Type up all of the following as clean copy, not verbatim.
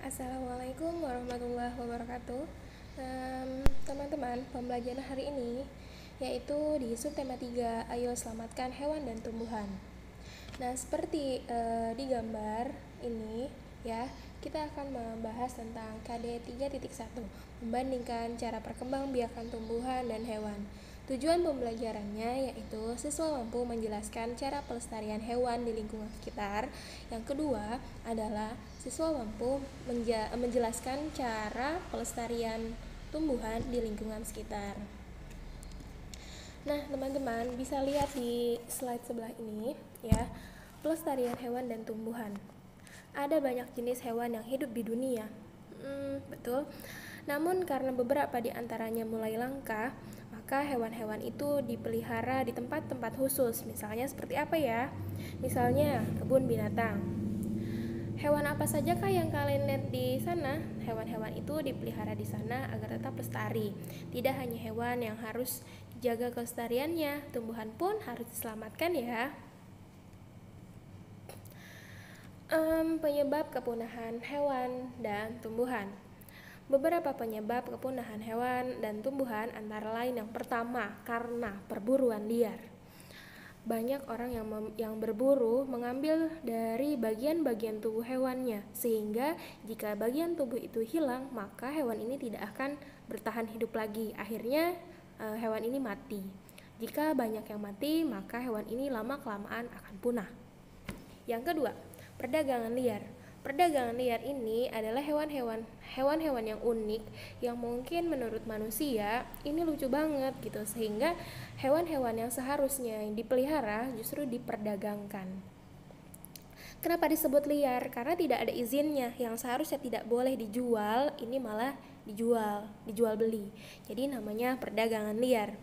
Assalamualaikum warahmatullahi wabarakatuh. Teman-teman, pembelajaran hari ini yaitu di subtema 3, ayo selamatkan hewan dan tumbuhan. Nah, seperti di gambar ini ya, kita akan membahas tentang KD 3.1, membandingkan cara perkembangbiakan tumbuhan dan hewan. Tujuan pembelajarannya yaitu siswa mampu menjelaskan cara pelestarian hewan di lingkungan sekitar. Yang kedua adalah siswa mampu menjelaskan cara pelestarian tumbuhan di lingkungan sekitar. Nah, teman-teman bisa lihat di slide sebelah ini ya, pelestarian hewan dan tumbuhan. Ada banyak jenis hewan yang hidup di dunia. Betul. Namun karena beberapa di antaranya mulai langka, maka hewan-hewan itu dipelihara di tempat-tempat khusus. Misalnya seperti apa ya? Misalnya kebun binatang. Hewan apa sajakah yang kalian lihat di sana? Hewan-hewan itu dipelihara di sana agar tetap lestari. Tidak hanya hewan yang harus dijaga kelestariannya, tumbuhan pun harus diselamatkan ya. Penyebab kepunahan hewan dan tumbuhan. Beberapa penyebab kepunahan hewan dan tumbuhan antara lain yang pertama, karena perburuan liar. Banyak orang yang berburu mengambil dari bagian-bagian tubuh hewannya, sehingga jika bagian tubuh itu hilang, maka hewan ini tidak akan bertahan hidup lagi. Akhirnya hewan ini mati. Jika banyak yang mati, maka hewan ini lama-kelamaan akan punah. Yang kedua, perdagangan liar. Perdagangan liar ini adalah hewan-hewan yang unik yang mungkin menurut manusia ini lucu banget gitu, sehingga hewan-hewan yang seharusnya dipelihara justru diperdagangkan. Kenapa disebut liar? Karena tidak ada izinnya, yang seharusnya tidak boleh dijual ini malah dijual beli. Jadi namanya perdagangan liar.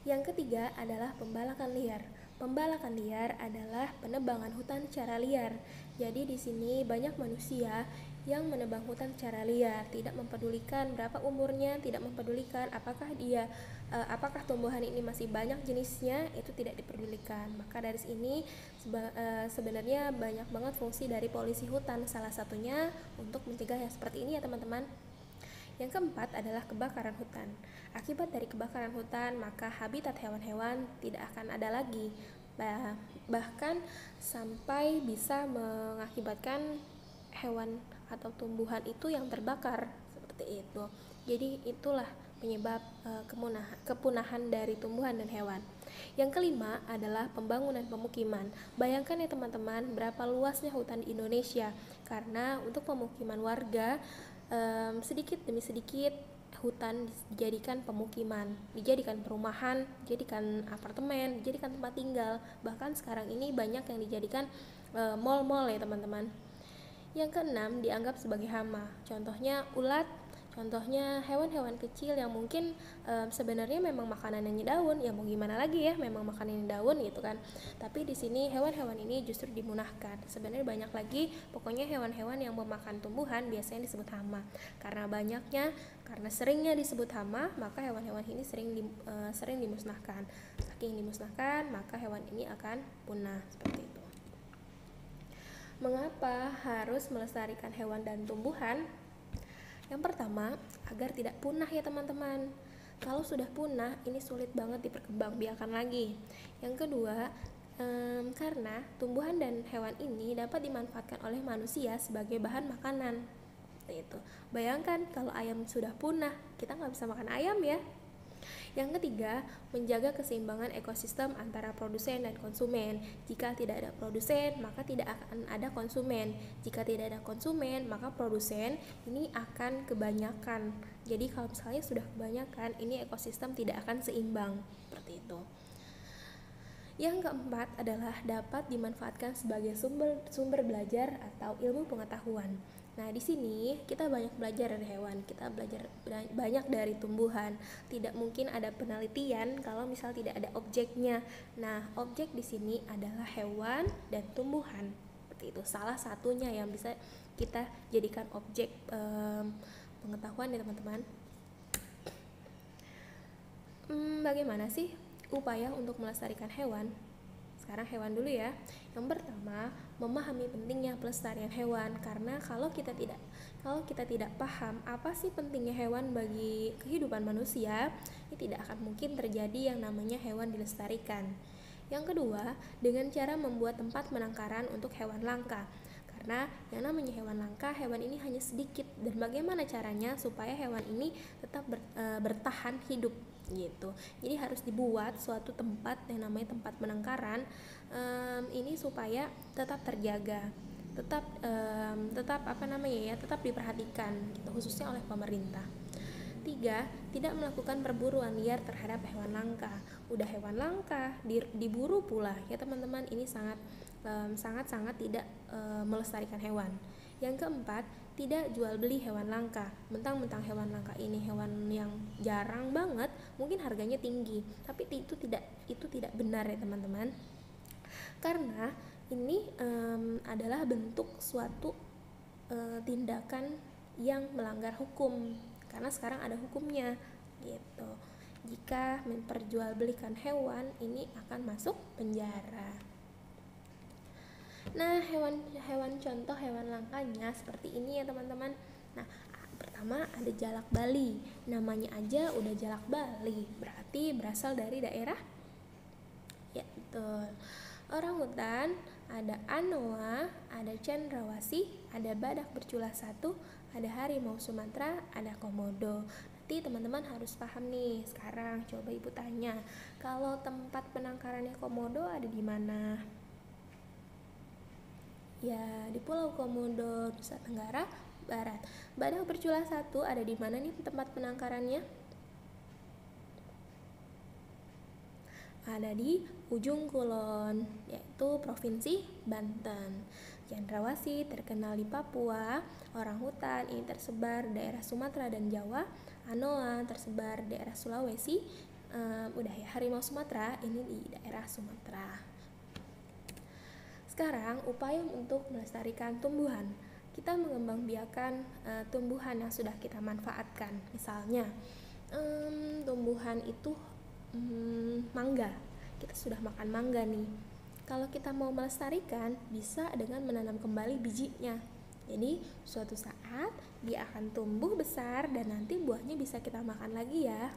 Yang ketiga adalah pembalakan liar. Pembalakan liar adalah penebangan hutan secara liar. Jadi di sini banyak manusia yang menebang hutan secara liar, tidak mempedulikan berapa umurnya, tidak mempedulikan apakah tumbuhan ini masih banyak jenisnya, itu tidak dipedulikan. Maka dari sini sebenarnya banyak banget fungsi dari polisi hutan, salah satunya untuk mencegah yang seperti ini ya teman-teman. Yang keempat adalah kebakaran hutan. Akibat dari kebakaran hutan, maka habitat hewan-hewan tidak akan ada lagi. Bahkan sampai bisa mengakibatkan hewan atau tumbuhan itu yang terbakar, seperti itu. Jadi itulah penyebab kepunahan dari tumbuhan dan hewan. Yang kelima adalah pembangunan pemukiman. Bayangkan ya teman-teman, berapa luasnya hutan di Indonesia. Karena untuk pemukiman warga, sedikit demi sedikit hutan dijadikan pemukiman, dijadikan perumahan, dijadikan apartemen, dijadikan tempat tinggal. Bahkan sekarang ini banyak yang dijadikan mall-mall ya teman-teman. Yang keenam dianggap sebagai hama. Contohnya ulat, contohnya hewan-hewan kecil yang mungkin sebenarnya memang makanannya daun, ya mau gimana lagi ya, memang makanannya daun gitu kan. Tapi di sini hewan-hewan ini justru dimunahkan. Sebenarnya banyak lagi, pokoknya hewan-hewan yang memakan tumbuhan biasanya disebut hama. Karena seringnya disebut hama, maka hewan-hewan ini sering dimusnahkan. Saking dimusnahkan, maka hewan ini akan punah, seperti itu. Mengapa harus melestarikan hewan dan tumbuhan? Yang pertama, agar tidak punah ya teman-teman. Kalau sudah punah, ini sulit banget diperkembangbiakan lagi. Yang kedua, karena tumbuhan dan hewan ini dapat dimanfaatkan oleh manusia sebagai bahan makanan. Itu. Bayangkan kalau ayam sudah punah, kita nggak bisa makan ayam ya. Yang ketiga, menjaga keseimbangan ekosistem antara produsen dan konsumen. Jika tidak ada produsen, maka tidak akan ada konsumen. Jika tidak ada konsumen, maka produsen ini akan kebanyakan. Jadi kalau misalnya sudah kebanyakan, ini ekosistem tidak akan seimbang. Seperti itu. Yang keempat adalah dapat dimanfaatkan sebagai sumber belajar atau ilmu pengetahuan. Nah, di sini kita banyak belajar dari hewan, kita belajar banyak dari tumbuhan. Tidak mungkin ada penelitian kalau misal tidak ada objeknya. Nah, objek di sini adalah hewan dan tumbuhan. Seperti itu. Salah satunya yang bisa kita jadikan objek pengetahuan ya teman-teman. Bagaimana sih upaya untuk melestarikan hewan? Sekarang hewan dulu ya. Yang pertama, memahami pentingnya pelestarian hewan, karena kalau kita tidak paham apa sih pentingnya hewan bagi kehidupan manusia, ini tidak akan mungkin terjadi yang namanya hewan dilestarikan. Yang kedua, dengan cara membuat tempat penangkaran untuk hewan langka. Karena yang namanya hewan langka, hewan ini hanya sedikit, dan bagaimana caranya supaya hewan ini tetap bertahan hidup gitu. Jadi harus dibuat suatu tempat yang namanya tempat penangkaran ini supaya tetap terjaga, tetap diperhatikan gitu, khususnya oleh pemerintah. 3. Tidak melakukan perburuan liar terhadap hewan langka. Udah hewan langka diburu pula ya teman-teman, ini sangat tidak melestarikan hewan. Yang keempat, tidak jual beli hewan langka. Mentang-mentang hewan langka ini hewan yang jarang banget, mungkin harganya tinggi, tapi itu tidak benar ya teman-teman. Karena ini adalah bentuk suatu tindakan yang melanggar hukum, karena sekarang ada hukumnya gitu. Jika memperjualbelikan hewan, ini akan masuk penjara. Nah, contoh hewan langkanya seperti ini ya teman-teman. Nah, pertama ada jalak Bali. Namanya aja udah jalak Bali, berarti berasal dari daerah, ya betul, orangutan. Ada anoa, ada cendrawasih, ada badak bercula 1, ada harimau Sumatera, ada komodo. Nanti teman-teman harus paham nih. Sekarang coba ibu tanya, kalau tempat penangkarannya komodo ada di mana? Ya, di Pulau Komodo, Nusa Tenggara Barat. Badak bercula 1 ada di mana nih tempat penangkarannya? Ada di Ujung Kulon, yaitu Provinsi Banten. Cendrawasih terkenal di Papua, orangutan ini tersebar daerah Sumatera dan Jawa, anoa tersebar daerah Sulawesi, udah ya, harimau Sumatera ini di daerah Sumatera. Sekarang upaya untuk melestarikan tumbuhan. Kita mengembangbiakan tumbuhan yang sudah kita manfaatkan. Misalnya tumbuhan itu mangga, kita sudah makan mangga nih. Kalau kita mau melestarikan, bisa dengan menanam kembali bijinya. Jadi suatu saat dia akan tumbuh besar dan nanti buahnya bisa kita makan lagi ya.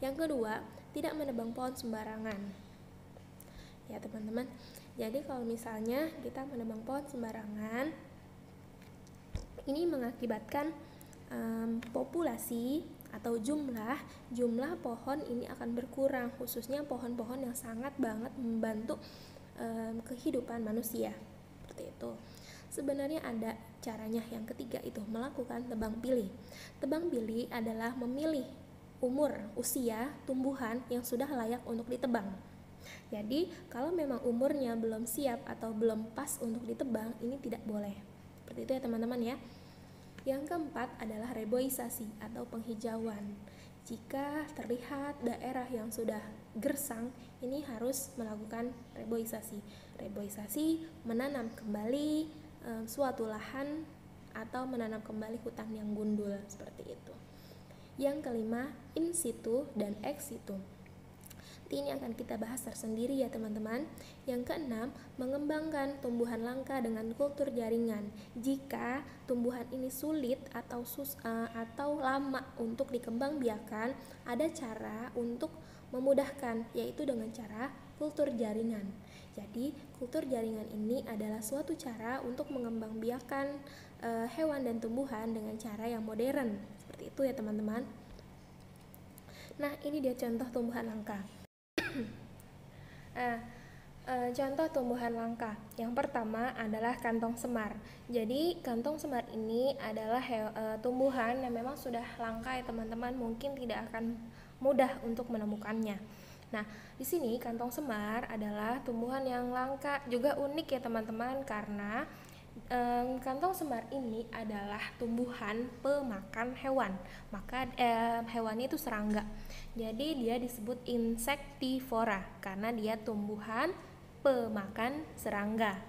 Yang kedua, tidak menebang pohon sembarangan. Ya teman-teman, jadi kalau misalnya kita menebang pohon sembarangan, ini mengakibatkan populasi atau jumlah pohon ini akan berkurang, khususnya pohon-pohon yang sangat banget membantu kehidupan manusia. Seperti itu. Sebenarnya ada caranya. Yang ketiga itu melakukan tebang pilih. Tebang pilih adalah memilih usia tumbuhan yang sudah layak untuk ditebang. Jadi kalau memang umurnya belum siap atau belum pas untuk ditebang, ini tidak boleh. Seperti itu ya teman-teman ya. Yang keempat adalah reboisasi atau penghijauan. Jika terlihat daerah yang sudah gersang, ini harus melakukan reboisasi. Reboisasi menanam kembali suatu lahan atau menanam kembali hutan yang gundul, seperti itu. Yang kelima, in situ dan ex situ. Ini akan kita bahas tersendiri ya teman-teman. Yang keenam, mengembangkan tumbuhan langka dengan kultur jaringan. Jika tumbuhan ini sulit atau lama untuk dikembangbiakan, ada cara untuk memudahkan, yaitu dengan cara kultur jaringan. Jadi kultur jaringan ini adalah suatu cara untuk mengembangbiakan hewan dan tumbuhan dengan cara yang modern. Seperti itu ya teman-teman. Nah, ini dia contoh tumbuhan langka. Contoh tumbuhan langka. Yang pertama adalah kantong semar. Jadi kantong semar ini adalah tumbuhan yang memang sudah langka ya teman-teman, mungkin tidak akan mudah untuk menemukannya. Nah, di sini kantong semar adalah tumbuhan yang langka, juga unik ya teman-teman, karena kantong semar ini adalah tumbuhan pemakan hewan. Maka hewannya itu serangga. Jadi dia disebut insektivora karena dia tumbuhan pemakan serangga.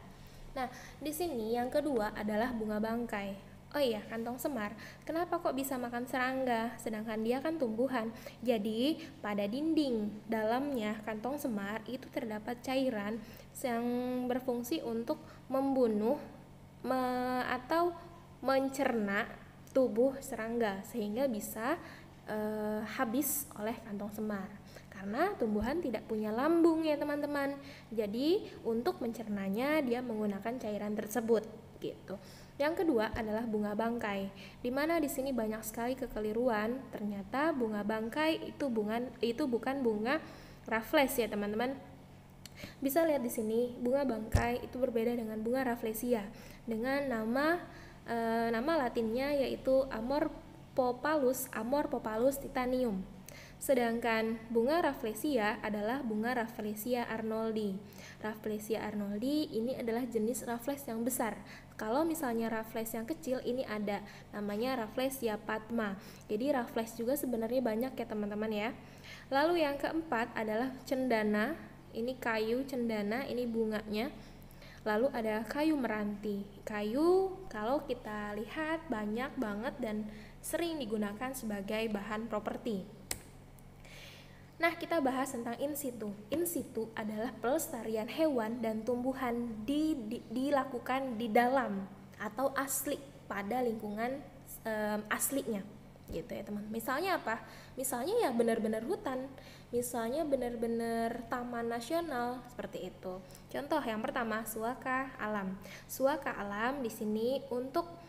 Nah, di sini yang kedua adalah bunga bangkai. Oh iya, kantong semar. Kenapa kok bisa makan serangga? Sedangkan dia kan tumbuhan. Jadi, pada dinding dalamnya kantong semar itu terdapat cairan yang berfungsi untuk membunuh atau mencerna tubuh serangga sehingga bisa habis oleh kantong semar. Karena tumbuhan tidak punya lambung ya teman-teman. Jadi, untuk mencernanya dia menggunakan cairan tersebut gitu. Yang kedua adalah bunga bangkai, di mana di sini banyak sekali kekeliruan. Ternyata bunga bangkai itu bukan bunga Raffles ya teman-teman. Bisa lihat di sini bunga bangkai itu berbeda dengan bunga Rafflesia dengan nama latinnya yaitu Amor popalus titanium. Sedangkan bunga Rafflesia adalah bunga Rafflesia arnoldi. Rafflesia arnoldi ini adalah jenis Raffles yang besar. Kalau misalnya Raffles yang kecil ini ada namanya Rafflesia padma. Jadi Raffles juga sebenarnya banyak ya teman-teman ya. Lalu yang keempat adalah cendana. Ini kayu cendana, ini bunganya. Lalu ada kayu meranti. Kayu kalau kita lihat banyak banget dan sering digunakan sebagai bahan properti. Nah, kita bahas tentang in situ. In situ adalah pelestarian hewan dan tumbuhan dilakukan di dalam atau asli pada lingkungan aslinya. Gitu ya, teman. Misalnya apa? Misalnya ya benar-benar hutan. Misalnya benar-benar taman nasional seperti itu. Contoh yang pertama, suaka alam. Suaka alam di sini untuk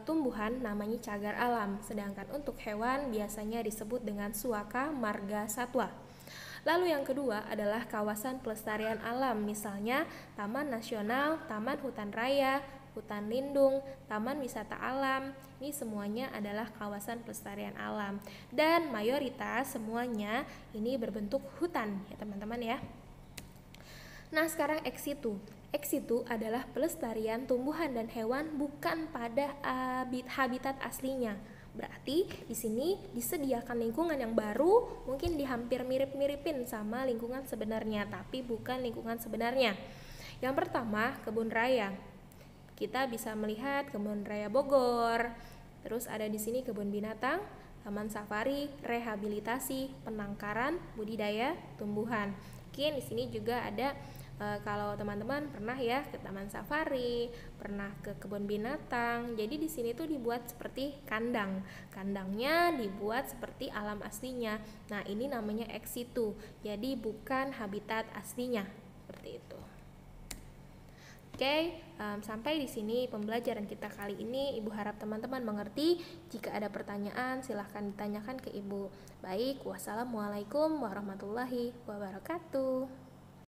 tumbuhan namanya cagar alam, sedangkan untuk hewan biasanya disebut dengan suaka marga satwa. Lalu yang kedua adalah kawasan pelestarian alam, misalnya Taman Nasional, Taman Hutan Raya, hutan lindung, taman wisata alam. Ini semuanya adalah kawasan pelestarian alam dan mayoritas semuanya ini berbentuk hutan ya teman-teman ya. Nah, sekarang ex situ. Ex situ adalah pelestarian tumbuhan dan hewan bukan pada habitat aslinya. Berarti di sini disediakan lingkungan yang baru, mungkin dihampir mirip-miripin sama lingkungan sebenarnya, tapi bukan lingkungan sebenarnya. Yang pertama, kebun raya. Kita bisa melihat kebun raya Bogor. Terus ada di sini kebun binatang, taman safari, rehabilitasi, penangkaran, budidaya tumbuhan. Mungkin di sini juga ada kalau teman-teman pernah ya ke taman safari, pernah ke kebun binatang. Jadi di sini tuh dibuat seperti kandang. Kandangnya dibuat seperti alam aslinya. Nah, ini namanya ex situ. Jadi bukan habitat aslinya. Seperti itu. Oke, sampai di sini pembelajaran kita kali ini. Ibu harap teman-teman mengerti. Jika ada pertanyaan, silahkan ditanyakan ke Ibu. Baik, wassalamualaikum warahmatullahi wabarakatuh.